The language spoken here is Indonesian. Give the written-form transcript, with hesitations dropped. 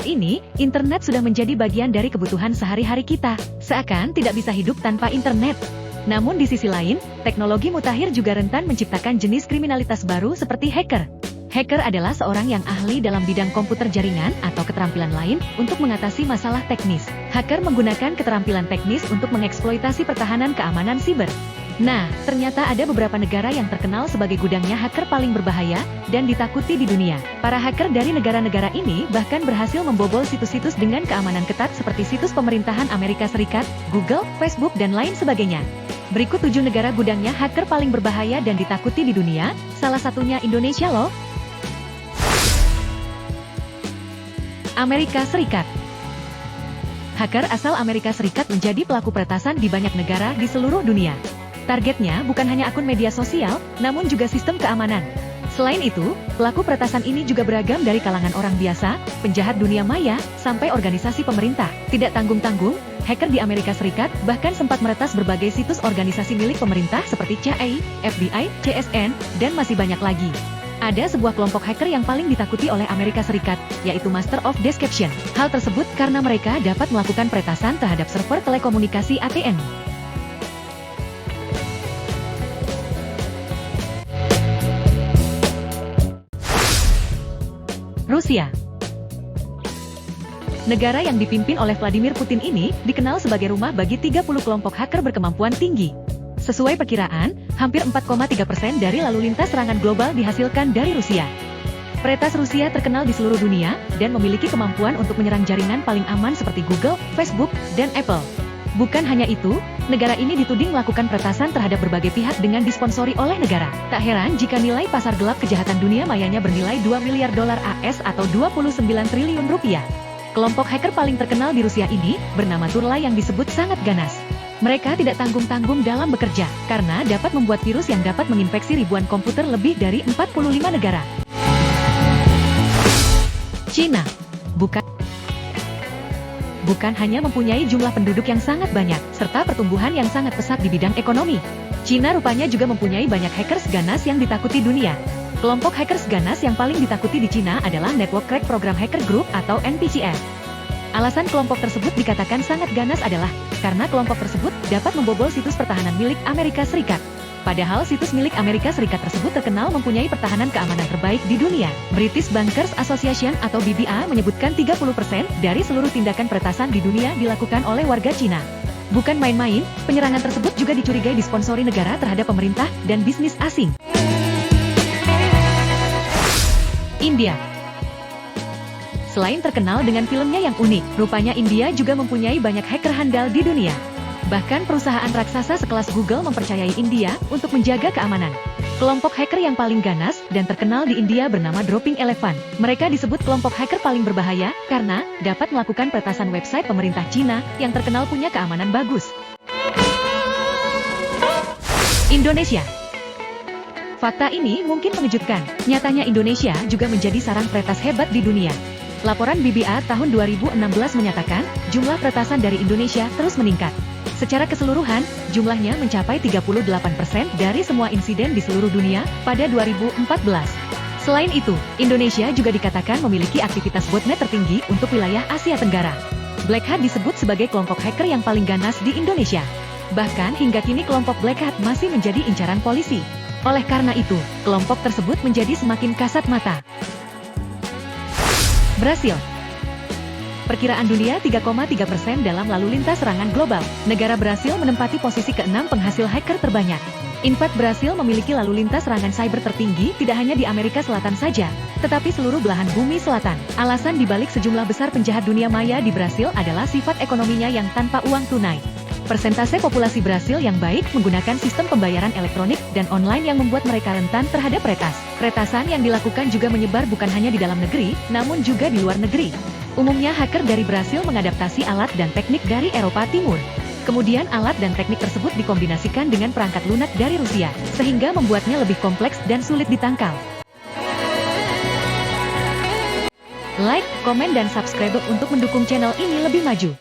Saat ini, internet sudah menjadi bagian dari kebutuhan sehari-hari kita, seakan tidak bisa hidup tanpa internet. Namun di sisi lain, teknologi mutakhir juga rentan menciptakan jenis kriminalitas baru seperti hacker. Hacker adalah seorang yang ahli dalam bidang komputer jaringan atau keterampilan lain untuk mengatasi masalah teknis. Hacker menggunakan keterampilan teknis untuk mengeksploitasi pertahanan keamanan siber. Nah, ternyata ada beberapa negara yang terkenal sebagai gudangnya hacker paling berbahaya dan ditakuti di dunia. Para hacker dari negara-negara ini bahkan berhasil membobol situs-situs dengan keamanan ketat seperti situs pemerintahan Amerika Serikat, Google, Facebook, dan lain sebagainya. Berikut 7 negara gudangnya hacker paling berbahaya dan ditakuti di dunia, salah satunya Indonesia loh. Amerika Serikat. Hacker asal Amerika Serikat menjadi pelaku peretasan di banyak negara di seluruh dunia. Targetnya bukan hanya akun media sosial, namun juga sistem keamanan. Selain itu, pelaku peretasan ini juga beragam dari kalangan orang biasa, penjahat dunia maya, sampai organisasi pemerintah. Tidak tanggung-tanggung, hacker di Amerika Serikat bahkan sempat meretas berbagai situs organisasi milik pemerintah seperti CIA, FBI, CSN, dan masih banyak lagi. Ada sebuah kelompok hacker yang paling ditakuti oleh Amerika Serikat, yaitu Master of Deception. Hal tersebut karena mereka dapat melakukan peretasan terhadap server telekomunikasi ATM. Rusia. Negara yang dipimpin oleh Vladimir Putin ini dikenal sebagai rumah bagi 30 kelompok hacker berkemampuan tinggi. Sesuai perkiraan, hampir 4,3% dari lalu lintas serangan global dihasilkan dari Rusia. Peretas Rusia terkenal di seluruh dunia dan memiliki kemampuan untuk menyerang jaringan paling aman seperti Google, Facebook, dan Apple. Bukan hanya itu, negara ini dituding melakukan peretasan terhadap berbagai pihak dengan disponsori oleh negara. Tak heran jika nilai pasar gelap kejahatan dunia mayanya bernilai 2 miliar dolar AS atau 29 triliun rupiah. Kelompok hacker paling terkenal di Rusia ini bernama Turla yang disebut sangat ganas. Mereka tidak tanggung-tanggung dalam bekerja, karena dapat membuat virus yang dapat menginfeksi ribuan komputer lebih dari 45 negara. Cina. Bukan hanya mempunyai jumlah penduduk yang sangat banyak, serta pertumbuhan yang sangat pesat di bidang ekonomi. Cina rupanya juga mempunyai banyak hackers ganas yang ditakuti dunia. Kelompok hackers ganas yang paling ditakuti di Cina adalah Network Crack Program Hacker Group atau NPCF. Alasan kelompok tersebut dikatakan sangat ganas adalah karena kelompok tersebut dapat membobol situs pertahanan milik Amerika Serikat. Padahal situs milik Amerika Serikat tersebut terkenal mempunyai pertahanan keamanan terbaik di dunia. British Bankers Association atau BBA menyebutkan 30% dari seluruh tindakan peretasan di dunia dilakukan oleh warga Cina. Bukan main-main, penyerangan tersebut juga dicurigai disponsori negara terhadap pemerintah dan bisnis asing. India. Selain terkenal dengan filmnya yang unik, rupanya India juga mempunyai banyak hacker handal di dunia. Bahkan perusahaan raksasa sekelas Google mempercayai India untuk menjaga keamanan. Kelompok hacker yang paling ganas dan terkenal di India bernama Dropping Elephant. Mereka disebut kelompok hacker paling berbahaya karena dapat melakukan peretasan website pemerintah Cina yang terkenal punya keamanan bagus. Indonesia. Fakta ini mungkin mengejutkan. Nyatanya Indonesia juga menjadi sarang peretas hebat di dunia. Laporan BBA tahun 2016 menyatakan, jumlah peretasan dari Indonesia terus meningkat. Secara keseluruhan, jumlahnya mencapai 38% dari semua insiden di seluruh dunia pada 2014. Selain itu, Indonesia juga dikatakan memiliki aktivitas botnet tertinggi untuk wilayah Asia Tenggara. Black Hat disebut sebagai kelompok hacker yang paling ganas di Indonesia. Bahkan hingga kini kelompok Black Hat masih menjadi incaran polisi. Oleh karena itu, kelompok tersebut menjadi semakin kasat mata. Brasil. Perkiraan dunia 3,3% dalam lalu lintas serangan global. Negara Brasil menempati posisi ke-6 penghasil hacker terbanyak. In fact, Brasil memiliki lalu lintas serangan cyber tertinggi tidak hanya di Amerika Selatan saja, tetapi seluruh belahan bumi selatan. Alasan dibalik sejumlah besar penjahat dunia maya di Brasil adalah sifat ekonominya yang tanpa uang tunai. Persentase populasi Brasil yang baik menggunakan sistem pembayaran elektronik dan online yang membuat mereka rentan terhadap retas. Retasan yang dilakukan juga menyebar bukan hanya di dalam negeri, namun juga di luar negeri. Umumnya hacker dari Brasil mengadaptasi alat dan teknik dari Eropa Timur. Kemudian alat dan teknik tersebut dikombinasikan dengan perangkat lunak dari Rusia, sehingga membuatnya lebih kompleks dan sulit ditangkal. Like, komen dan subscribe untuk mendukung channel ini lebih maju.